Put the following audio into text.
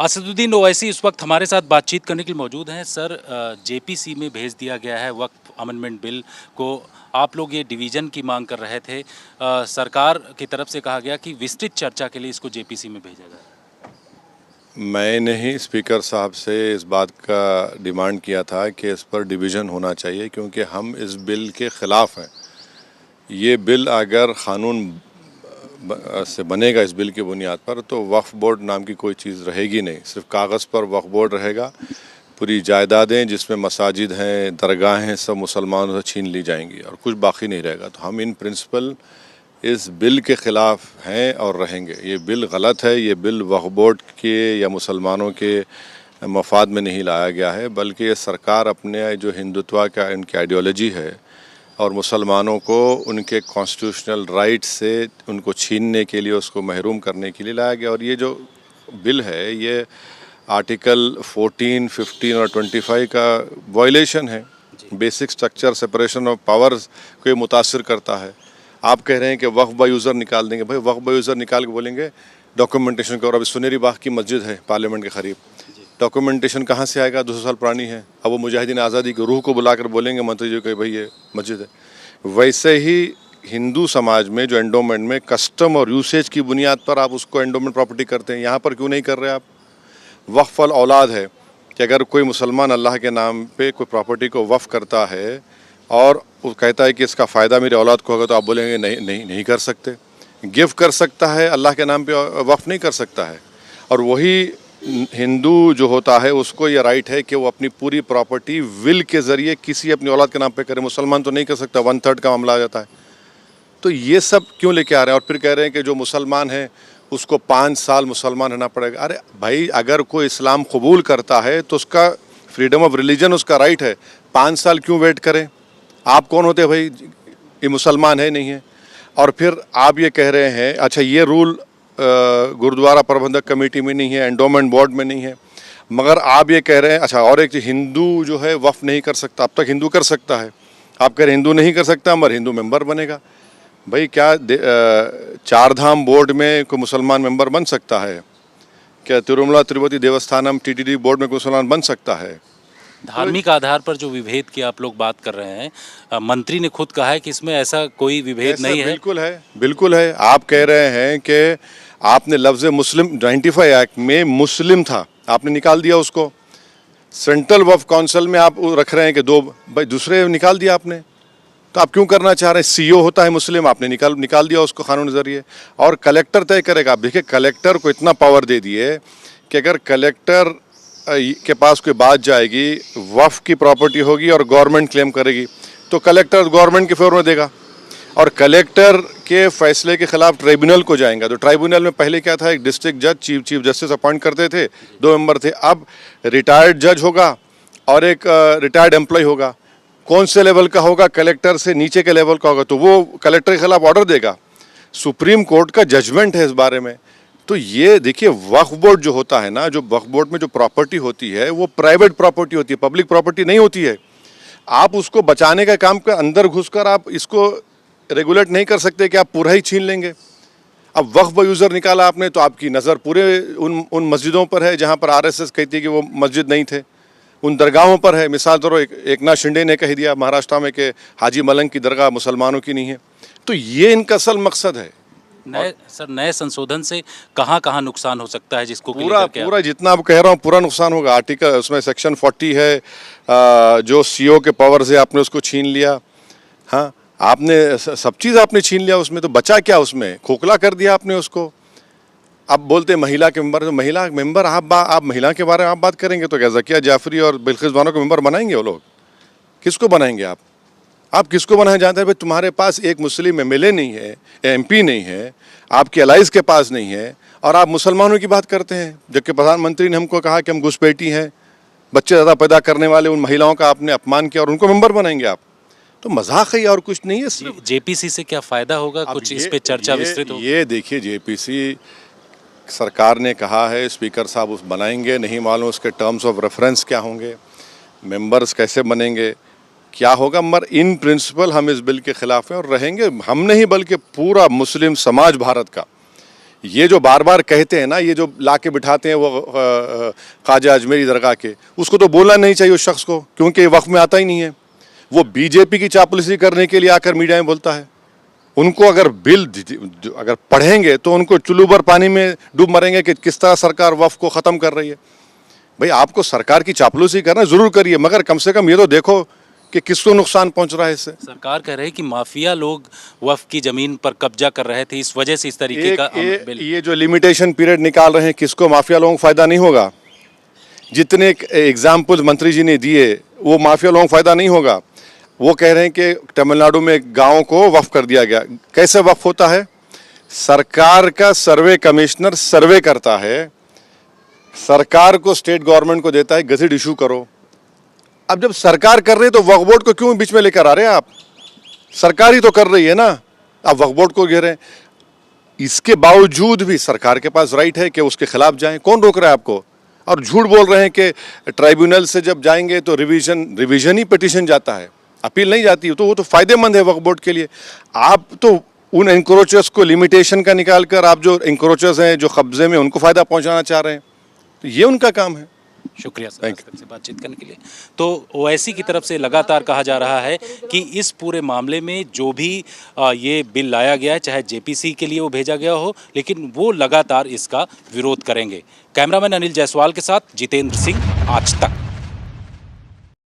असदुद्दीन ओवैसी इस वक्त हमारे साथ बातचीत करने के लिए मौजूद हैं। सर, जेपीसी में भेज दिया गया है वक्फ अमेंडमेंट बिल को। आप लोग ये डिवीज़न की मांग कर रहे थे। सरकार की तरफ से कहा गया कि विस्तृत चर्चा के लिए इसको जेपीसी में भेजा जाए। मैंने ही स्पीकर साहब से इस बात का डिमांड किया था कि इस पर डिवीज़न होना चाहिए, क्योंकि हम इस बिल के ख़िलाफ़ हैं। ये बिल अगर क़ानून से बनेगा इस बिल की बुनियाद पर, तो वक्फ बोर्ड नाम की कोई चीज़ रहेगी नहीं। सिर्फ कागज़ पर वक्फ बोर्ड रहेगा। पूरी जायदादें जिसमें मसाजिद हैं, दरगाहें हैं, सब मुसलमानों से छीन ली जाएंगी और कुछ बाकी नहीं रहेगा। तो हम इन प्रिंसिपल इस बिल के ख़िलाफ़ हैं और रहेंगे। ये बिल गलत है। ये बिल वक्फ बोर्ड के या मुसलमानों के मफाद में नहीं लाया गया है, बल्कि ये सरकार अपने जो हिंदुत्व का इनकी आइडियोलॉजी है और मुसलमानों को उनके कॉन्स्टिट्यूशनल राइट से उनको छीनने के लिए, उसको महरूम करने के लिए लाया गया। और ये जो बिल है, ये आर्टिकल 14, 15 और 25 का वायलेशन है। Basic structure separation of powers को ये मुतासिर करता है। आप कह रहे हैं कि वक्फ बाय यूज़र निकाल देंगे। भाई, वक्फ बाय यूज़र निकाल के बोलेंगे डॉक्यूमेंटेशन करो। अभी सुनेरी बाग की मस्जिद है पार्लियामेंट के करीब, डॉक्यूमेंटेशन कहाँ से आएगा? 200 साल पुरानी है। अब वो मुजाहिदीन आज़ादी की रूह को बुलाकर बोलेंगे मंत्री जी कि भाई ये मस्जिद है। वैसे ही हिंदू समाज में जो एंडोमेंट में कस्टम और यूसेज की बुनियाद पर आप उसको एंडोमेंट प्रॉपर्टी करते हैं, यहाँ पर क्यों नहीं कर रहे आप? वक्फ अल औलाद है कि अगर कोई मुसलमान अल्लाह के नाम पे कोई प्रॉपर्टी को वक्फ करता है और वो कहता है कि इसका फ़ायदा मेरी औलाद को होगा, तो आप बोलेंगे नहीं नहीं नहीं कर सकते। गिफ्ट कर सकता है, अल्लाह के नाम पे वक्फ नहीं कर सकता है। और वही हिंदू जो होता है उसको ये राइट है कि वो अपनी पूरी प्रॉपर्टी विल के ज़रिए किसी अपनी औलाद के नाम पे करे। मुसलमान तो नहीं कर सकता, 1/3 का मामला आ जाता है। तो ये सब क्यों लेके आ रहे हैं? और फिर कह रहे हैं कि जो मुसलमान है उसको 5 साल मुसलमान रहना पड़ेगा। अरे भाई, अगर कोई इस्लाम कबूल करता है तो उसका फ्रीडम ऑफ रिलीजन, उसका राइट है। 5 साल क्यों वेट करें? आप कौन होते हैं भाई? ये मुसलमान है नहीं है। और फिर आप ये कह रहे हैं, अच्छा ये रूल गुरुद्वारा प्रबंधक कमेटी में नहीं है, एंडोमेंट बोर्ड में नहीं है, मगर आप ये कह रहे हैं अच्छा और एक हिंदू जो है वक्फ नहीं कर सकता। अब तक हिंदू कर सकता है, आप कह रहे हैं हिंदू नहीं कर सकता, मगर हिंदू मेंबर बनेगा। भाई, क्या चार धाम बोर्ड में कोई मुसलमान मेंबर बन सकता है? क्या तिरुमला तिरुपति देवस्थानम टीटीडी बोर्ड में कोई मुसलमान बन सकता है? धार्मिक आधार पर जो विभेद की आप लोग बात कर रहे हैं, मंत्री ने खुद कहा है कि इसमें ऐसा कोई विभेद नहीं है। बिल्कुल है, बिल्कुल है। आप कह रहे हैं कि आपने लफ्ज़ मुस्लिम 95 एक्ट में मुस्लिम था, आपने निकाल दिया उसको। सेंट्रल वक्फ काउंसिल में आप रख रहे हैं कि 2, भाई दूसरे निकाल दिया आपने। तो आप क्यों करना चाह रहे हैं? सीईओ होता है मुस्लिम, आपने निकाल दिया उसको कानून के जरिए। और कलेक्टर तय करेगा। आप देखिए, कलेक्टर को इतना पावर दे दिए कि अगर कलेक्टर के पास कोई बात जाएगी, वक्फ की प्रॉपर्टी होगी और गवर्नमेंट क्लेम करेगी, तो कलेक्टर गवर्नमेंट के फेवर में देगा और कलेक्टर के फैसले के खिलाफ ट्राइब्यूनल को जाएगा। तो ट्राइब्यूनल में पहले क्या था? एक डिस्ट्रिक्ट जज, चीफ जस्टिस अपॉइंट करते थे, 2 मेंबर थे। अब रिटायर्ड जज होगा और एक रिटायर्ड एम्प्लॉय होगा। कौन से लेवल का होगा? कलेक्टर से नीचे के लेवल का होगा, तो वो कलेक्टर के खिलाफ ऑर्डर देगा। सुप्रीम कोर्ट का जजमेंट है इस बारे में। तो ये देखिए, वक्फ बोर्ड जो होता है ना, जो वक्फ बोर्ड में जो प्रॉपर्टी होती है वो प्राइवेट प्रॉपर्टी होती है, पब्लिक प्रॉपर्टी नहीं होती है। आप उसको बचाने का काम कर अंदर घुसकर आप इसको रेगुलेट नहीं कर सकते कि आप पूरा ही छीन लेंगे। अब वक्फ बाय यूज़र निकाला आपने, तो आपकी नज़र पूरे उन मस्जिदों पर है जहाँ पर आरएसएस कहती है कि वो मस्जिद नहीं थे, उन दरगाहों पर है। मिसाल तौर एक नाथ शिंदे ने कह दिया महाराष्ट्र में कि हाजी मलंग की दरगाह मुसलमानों की नहीं है। तो ये इनका असल मकसद है। नए संशोधन से कहाँ कहाँ नुकसान हो सकता है जिसको पूरा जितना आप कह रहा हूँ पूरा नुकसान होगा। आर्टिकल उसमें सेक्शन 40 है, जो सीईओ के पावर से आपने उसको छीन लिया। हाँ, आपने सब चीज़ आपने छीन लिया उसमें, तो बचा क्या? उसमें खोखला कर दिया आपने उसको। अब बोलते महिला के मेंबर, तो महिला मेंबर आप महिला के बारे में आप बात करेंगे तो क्या ज़किया जाफरी और बिल्किस बानो को मेंबर बनाएंगे? वो लोग किसको बनाएंगे? आप किसको बनाना चाहते हैं? भाई, तुम्हारे पास एक मुस्लिम एमएलए नहीं है, एमपी नहीं है, आपकी अलाइज के पास नहीं है, और आप मुसलमानों की बात करते हैं। जबकि प्रधानमंत्री ने हमको कहा कि हम घुसपैठी हैं, बच्चे ज़्यादा पैदा करने वाले उन महिलाओं का आपने अपमान किया और उनको मेंबर बनाएंगे आप? तो मजाक है और कुछ नहीं है। जेपीसी से क्या फ़ायदा होगा? कुछ इस पे चर्चा विस्तृत हो। ये देखिए, जेपीसी सरकार ने कहा है, स्पीकर साहब उस बनाएंगे, नहीं मालूम उसके टर्म्स ऑफ रेफरेंस क्या होंगे, मेंबर्स कैसे बनेंगे, क्या होगा। मगर इन प्रिंसिपल हम इस बिल के खिलाफ हैं और रहेंगे। हम नहीं बल्कि पूरा मुस्लिम समाज भारत का ये जो बार बार कहते हैं ना, ये जो ला के बिठाते हैं वो ख्वाजा अजमेरी दरगाह के, उसको तो बोलना नहीं चाहिए उस शख्स को, क्योंकि वक्फ में आता ही नहीं है। वो बीजेपी की चापलूसी करने के लिए आकर मीडिया में बोलता है। उनको अगर बिल अगर पढ़ेंगे तो उनको चुल्लू भर पानी में डूब मरेंगे कि किस तरह सरकार वक्फ को ख़त्म कर रही है। भाई आपको सरकार की चापलूसी करना ज़रूर करिए, मगर कम से कम ये तो देखो कि किसको नुकसान पहुंच रहा है इससे। सरकार कह रही है कि माफिया लोग वक्फ की जमीन पर कब्जा कर रहे थे, इस वजह से इस तरीके का बिल। ये जो लिमिटेशन पीरियड निकाल रहे हैं, किसको माफिया लोगों को फ़ायदा नहीं होगा? जितने एग्जाम्पल मंत्री जी ने दिए वो माफिया लोगों को फ़ायदा नहीं होगा। वो कह रहे हैं कि तमिलनाडु में एक गाँव को वक्फ कर दिया गया। कैसे वक्फ होता है? सरकार का सर्वे कमिश्नर सर्वे करता है, सरकार को स्टेट गवर्नमेंट को देता है गज़ेट इशू करो। अब जब सरकार कर रही है तो वक्फ बोर्ड को क्यों बीच में लेकर आ रहे हैं आप? सरकार ही तो कर रही है ना, आप वक्फ बोर्ड को घेर रहे हैं। इसके बावजूद भी सरकार के पास राइट है कि उसके खिलाफ जाएं, कौन रोक रहा है आपको? और झूठ बोल रहे हैं कि ट्राइब्यूनल से जब जाएंगे तो रिवीजन ही पिटीशन जाता है, अपील नहीं जाती है, तो वो तो फायदेमंद है वक्फ बोर्ड के लिए। आप तो उन इंक्रोचर्स को लिमिटेशन का निकाल कर, आप जो इंक्रोचर्स हैं जो कब्जे में, उनको फ़ायदा पहुंचाना चाह रहे हैं, तो ये उनका काम है। शुक्रिया सर आज तक से बातचीत करने के लिए। तो ओवैसी की तरफ से लगातार कहा जा रहा है कि इस पूरे मामले में जो भी ये बिल लाया गया है, चाहे जेपीसी के लिए वो भेजा गया हो, लेकिन वो लगातार इसका विरोध करेंगे। कैमरामैन अनिल जायसवाल के साथ जितेंद्र सिंह, आज तक।